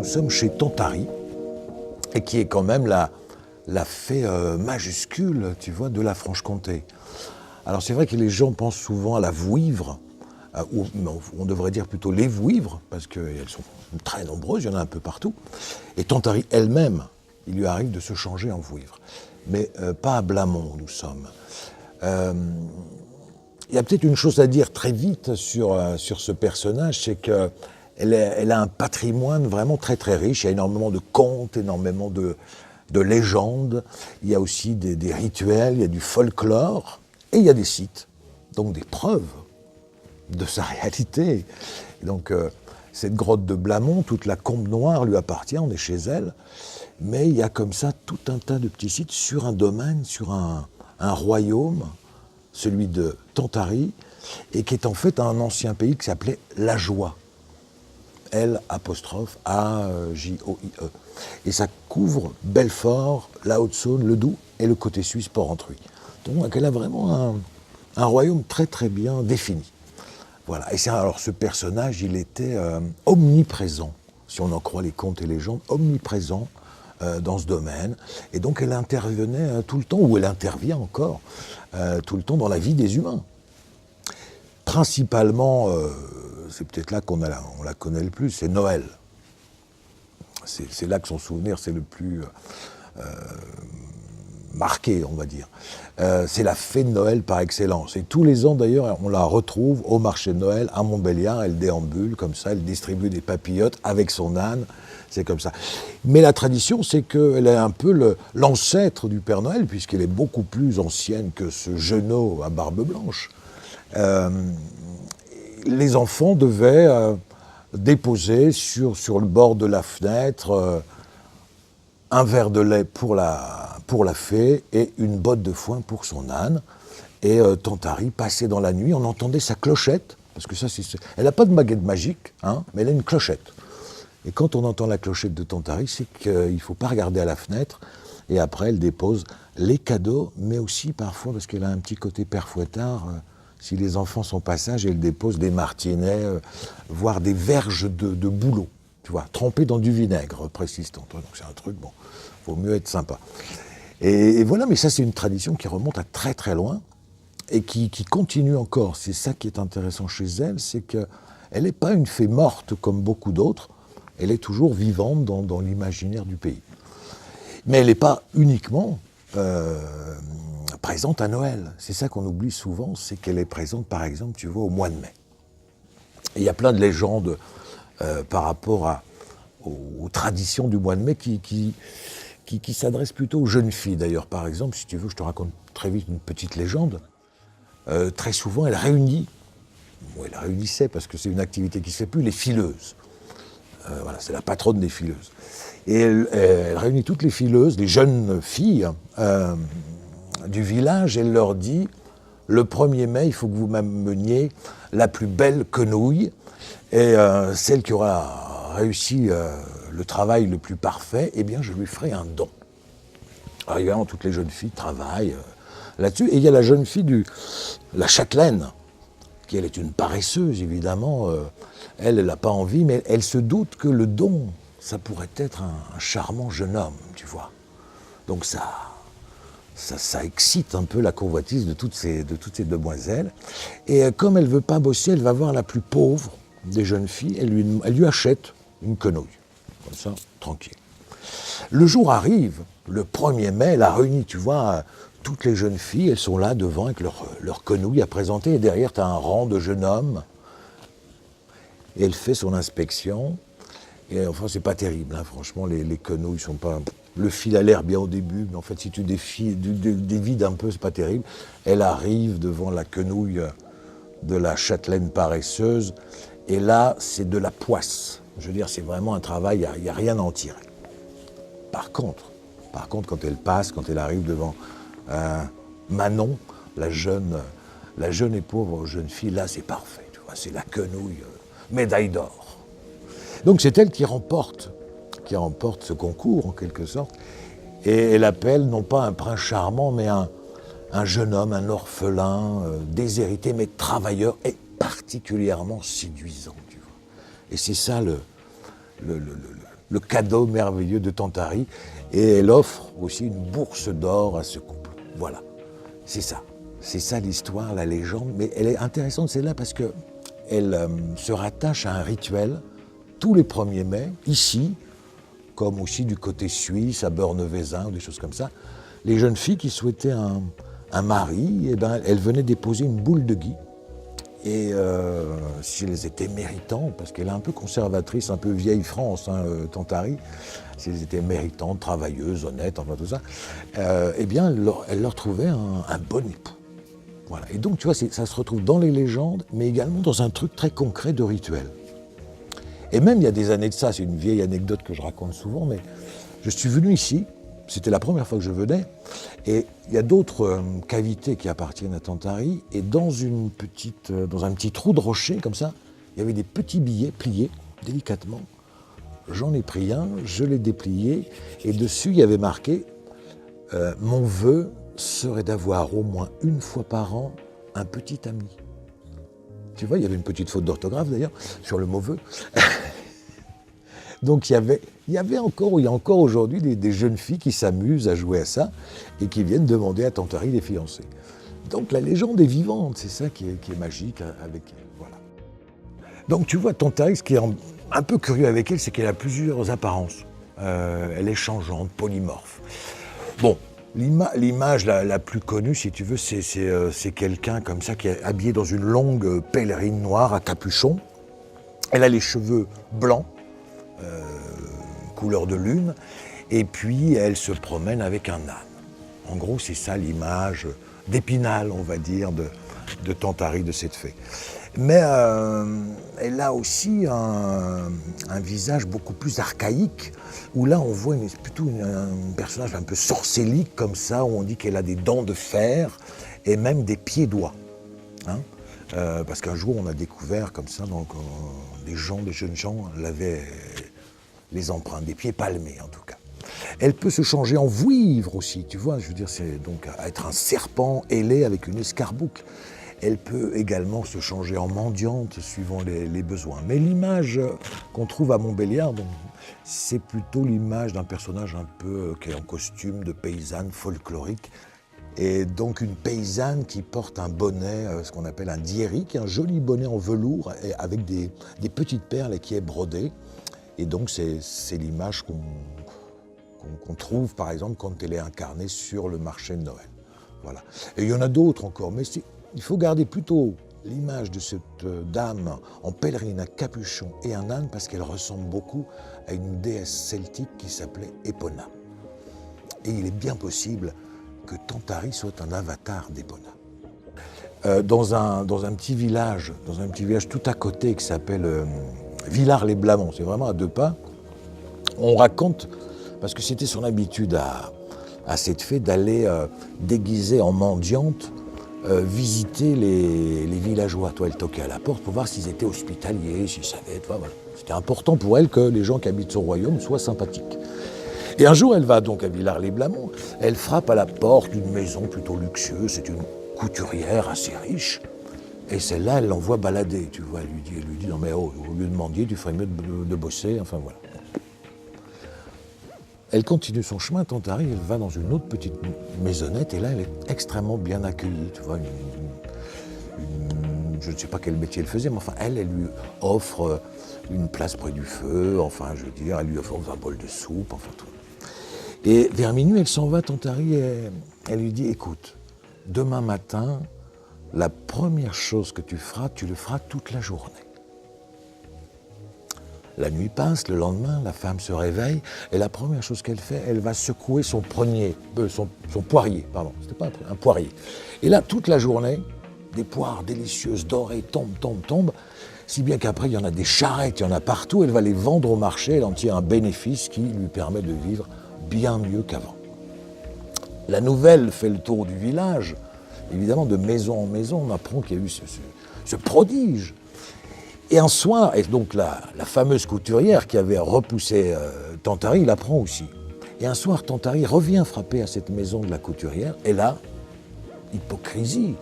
nous sommes chez Tantari, et qui est quand même la fée majuscule, tu vois, de la Franche-Comté. Alors c'est vrai que les gens pensent souvent à la vouivre, ou on devrait dire plutôt les vouivres, parce qu'elles sont très nombreuses, il y en a un peu partout. Et Tantari elle-même, il lui arrive de se changer en vouivre. Mais pas à Blamont où nous sommes. Il y a peut-être une chose à dire très vite sur ce personnage, c'est qu'elle a un patrimoine vraiment très très riche. Il y a énormément de contes, énormément de légendes. Il y a aussi des rituels, il y a du folklore, et il y a des sites, donc des preuves de sa réalité. Et donc cette grotte de Blamont, toute la Combe Noire lui appartient, on est chez elle, mais il y a comme ça tout un tas de petits sites sur un domaine, sur un royaume, celui de Tantari, et qui est en fait un ancien pays qui s'appelait Lajoie. L''A'-J'-O'-I-E. Et ça couvre Belfort, la Haute-Saône, le Doubs et le côté suisse Port-Entruy. Donc elle a vraiment un royaume très très bien défini. Voilà. Et alors ce personnage, il était omniprésent, si on en croit les contes et légendes, omniprésent dans ce domaine. Et donc elle intervenait tout le temps, ou elle intervient encore, tout le temps dans la vie des humains. Principalement, c'est peut-être là qu'on la connaît le plus, c'est Noël. C'est là que son souvenir, c'est le plus marqué, on va dire. C'est la fée de Noël par excellence. Et tous les ans, d'ailleurs, on la retrouve au marché de Noël à Montbéliard. Elle déambule comme ça, elle distribue des papillotes avec son âne. C'est comme ça. Mais la tradition, c'est qu'elle est un peu l'ancêtre du Père Noël, puisqu'elle est beaucoup plus ancienne que ce genou à barbe blanche. Les enfants devaient déposer sur le bord de la fenêtre un verre de lait pour la fée et une botte de foin pour son âne. Et Tantari passait dans la nuit, on entendait sa clochette, parce que ça, elle n'a pas de baguette magique, hein, mais elle a une clochette. Et quand on entend la clochette de Tantari, c'est qu'il ne faut pas regarder à la fenêtre. Et après, elle dépose les cadeaux, mais aussi parfois, parce qu'elle a un petit côté père Fouettard, si les enfants sont pas sages, elle dépose des martinets, voire des verges de bouleau, tu vois, trempées dans du vinaigre, précise-t-on. Donc c'est un truc, bon, faut mieux être sympa. Et voilà, mais ça c'est une tradition qui remonte à très très loin et qui continue encore. C'est ça qui est intéressant chez elle, c'est qu'elle n'est pas une fée morte comme beaucoup d'autres. Elle est toujours vivante dans l'imaginaire du pays. Mais elle n'est pas uniquement présente à Noël. C'est ça qu'on oublie souvent, c'est qu'elle est présente, par exemple, tu vois, au mois de mai. Et il y a plein de légendes par rapport aux traditions du mois de mai qui s'adressent plutôt aux jeunes filles. D'ailleurs, par exemple, si tu veux, je te raconte très vite une petite légende. Très souvent, elle réunissait, parce que c'est une activité qui ne se fait plus, les fileuses. Voilà, c'est la patronne des fileuses. Et elle réunit toutes les fileuses, les jeunes filles du village, elle leur dit « Le 1er mai, il faut que vous m'ameniez la plus belle quenouille, et celle qui aura réussi le travail le plus parfait, eh bien, je lui ferai un don. » Alors évidemment, toutes les jeunes filles travaillent là-dessus. Et il y a la jeune fille la châtelaine, qui elle est une paresseuse, évidemment. Elle n'a pas envie, mais elle se doute que le don, ça pourrait être un charmant jeune homme, tu vois. Donc ça excite un peu la convoitise de toutes ces demoiselles. Et comme elle ne veut pas bosser, elle va voir la plus pauvre des jeunes filles, elle lui achète une quenouille, comme ça, tranquille. Le jour arrive, le 1er mai, elle a réuni, tu vois, toutes les jeunes filles, elles sont là devant avec leur quenouille à présenter, et derrière, tu as un rang de jeunes hommes. Et elle fait son inspection, et enfin, c'est pas terrible, hein, franchement, les quenouilles sont pas... Le fil a l'air bien au début, mais en fait, si tu dévides un peu, c'est pas terrible. Elle arrive devant la quenouille de la châtelaine paresseuse, et là, c'est de la poisse. Je veux dire, c'est vraiment un travail, il n'y a rien à en tirer. Par contre, quand elle passe, quand elle arrive devant Manon, la jeune et pauvre jeune fille, là, c'est parfait, tu vois, c'est la quenouille, médaille d'or. Donc c'est elle qui remporte ce concours, en quelque sorte, et elle appelle non pas un prince charmant, mais un jeune homme, un orphelin, déshérité, mais travailleur, et particulièrement séduisant, tu vois. Et c'est ça le cadeau merveilleux de Tantari. Et elle offre aussi une bourse d'or à ce couple. Voilà, c'est ça. C'est ça l'histoire, la légende. Mais elle est intéressante celle-là parce qu'elle se rattache à un rituel tous les 1er mai, ici, comme aussi du côté suisse, à Beurne-Vezin, ou des choses comme ça. Les jeunes filles qui souhaitaient un mari, eh ben, elles venaient déposer une boule de gui. Et si elles étaient méritantes, parce qu'elle est un peu conservatrice, un peu vieille France, hein, Tantari, si elles étaient méritantes, travailleuses, honnêtes, enfin tout ça, eh bien, elle leur trouvait un bon époux. Voilà. Et donc, tu vois, ça se retrouve dans les légendes, mais également dans un truc très concret de rituel. Et même, il y a des années de ça, c'est une vieille anecdote que je raconte souvent, mais je suis venu ici, c'était la première fois que je venais, et il y a d'autres cavités qui appartiennent à Tantari, et dans un petit trou de rocher, comme ça, il y avait des petits billets pliés, délicatement. J'en ai pris un, je l'ai déplié, et dessus, il y avait marqué « Mon vœu serait d'avoir au moins une fois par an un petit ami ». Tu vois, il y avait une petite faute d'orthographe d'ailleurs, sur le mot vœu. Donc il y a encore aujourd'hui des jeunes filles qui s'amusent à jouer à ça et qui viennent demander à Tantari des fiancés. Donc la légende est vivante, c'est ça qui est magique avec elle. Voilà. Donc tu vois, Tantari, ce qui est un peu curieux avec elle, c'est qu'elle a plusieurs apparences. Elle est changeante, polymorphe. Bon, l'image la plus connue, si tu veux, c'est quelqu'un comme ça qui est habillé dans une longue pèlerine noire à capuchon. Elle a les cheveux blancs, couleur de lune, et puis elle se promène avec un âne. En gros, c'est ça l'image d'Épinal, on va dire, de Tantari, de cette fée. Mais elle a aussi un visage beaucoup plus archaïque, où là on voit plutôt un personnage un peu sorcellique comme ça, où on dit qu'elle a des dents de fer et même des pieds-doigts. Hein, parce qu'un jour on a découvert comme ça, donc des jeunes gens avaient les empreintes des pieds palmés en tout cas. Elle peut se changer en vouivre aussi, tu vois, je veux dire, c'est donc être un serpent ailé avec une escarboucle. Elle peut également se changer en mendiante suivant les besoins. Mais l'image qu'on trouve à Montbéliard, c'est plutôt l'image d'un personnage un peu qui est en costume de paysanne folklorique. Et donc une paysanne qui porte un bonnet, ce qu'on appelle un diéry, qui est un joli bonnet en velours avec des petites perles et qui est brodé. Et donc c'est l'image qu'on trouve par exemple quand elle est incarnée sur le marché de Noël. Voilà. Et il y en a d'autres encore, mais il faut garder plutôt l'image de cette dame en pèlerine à capuchon et un âne parce qu'elle ressemble beaucoup à une déesse celtique qui s'appelait Epona. Et il est bien possible que Tantari soit un avatar d'Epona. Dans un petit village tout à côté qui s'appelle Villars-les-Blamont, c'est vraiment à 2 pas, on raconte, parce que c'était son habitude à cette fée d'aller déguisée en mendiante, visiter les villageois. Toi, elle toquait à la porte pour voir s'ils étaient hospitaliers, s'ils savaient. Voilà. C'était important pour elle que les gens qui habitent son royaume soient sympathiques. Et un jour, elle va donc à Villars-les-Blamont. Elle frappe à la porte d'une maison plutôt luxueuse. C'est une couturière assez riche. Et celle-là, elle l'envoie balader. Tu vois, elle lui dit non mais oh, au lieu de mendier, tu ferais mieux de bosser. Enfin voilà. Elle continue son chemin, Tantari, elle va dans une autre petite maisonnette et là, elle est extrêmement bien accueillie. Tu vois, je ne sais pas quel métier elle faisait, mais enfin, elle lui offre une place près du feu, enfin, je veux dire, elle lui offre un bol de soupe, enfin tout. Et vers minuit, elle s'en va, Tantari, et elle lui dit, écoute, demain matin, la première chose que tu feras, tu le feras toute la journée. La nuit passe, le lendemain, la femme se réveille et la première chose qu'elle fait, elle va secouer son poirier, c'était pas un poirier. Et là, toute la journée, des poires délicieuses, dorées, tombent, si bien qu'après, il y en a des charrettes, il y en a partout, elle va les vendre au marché, elle en tire un bénéfice qui lui permet de vivre bien mieux qu'avant. La nouvelle fait le tour du village, évidemment, de maison en maison, on apprend qu'il y a eu ce prodige. Et un soir, et donc la fameuse couturière qui avait repoussé Tantari l'apprend aussi. Et un soir, Tantari revient frapper à cette maison de la couturière, et là, hypocrisie,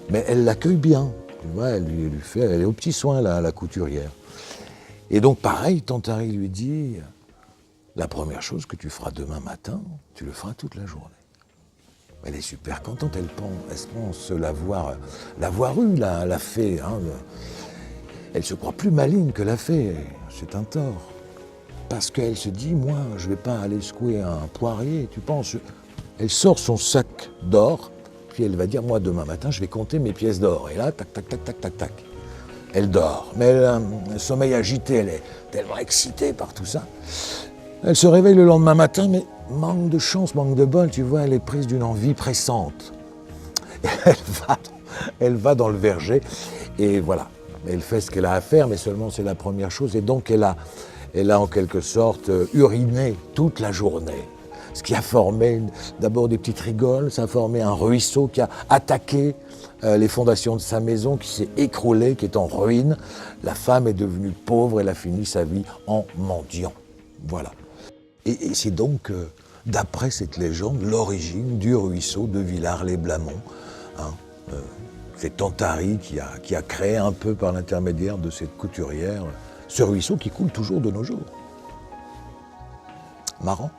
mais elle l'accueille bien. Tu vois, elle est aux petits soins, la couturière. Et donc pareil, Tantari lui dit, la première chose que tu feras demain matin, tu le feras toute la journée. Elle est super contente, elle pense l'avoir eue, la fée. Hein, elle se croit plus maligne que la fée, c'est un tort. Parce qu'elle se dit, moi, je ne vais pas aller secouer un poirier, tu penses. Elle sort son sac d'or, puis elle va dire, moi, demain matin, je vais compter mes pièces d'or. Et là, tac, tac, tac, tac, tac, tac. Elle dort, mais elle a un sommeil agité, elle est tellement excitée par tout ça. Elle se réveille le lendemain matin, mais manque de chance, manque de bol, tu vois, elle est prise d'une envie pressante. Et elle va dans le verger, et voilà, elle fait ce qu'elle a à faire, mais seulement c'est la première chose, et donc elle a en quelque sorte uriné toute la journée. Ce qui a formé d'abord des petites rigoles, ça a formé un ruisseau qui a attaqué les fondations de sa maison, qui s'est écroulé, qui est en ruine. La femme est devenue pauvre, elle a fini sa vie en mendiant. Voilà. Et c'est donc, d'après cette légende, l'origine du ruisseau de Villars-les-Blamont. Hein, c'est Tantari qui a créé un peu par l'intermédiaire de cette couturière ce ruisseau qui coule toujours de nos jours. Marrant.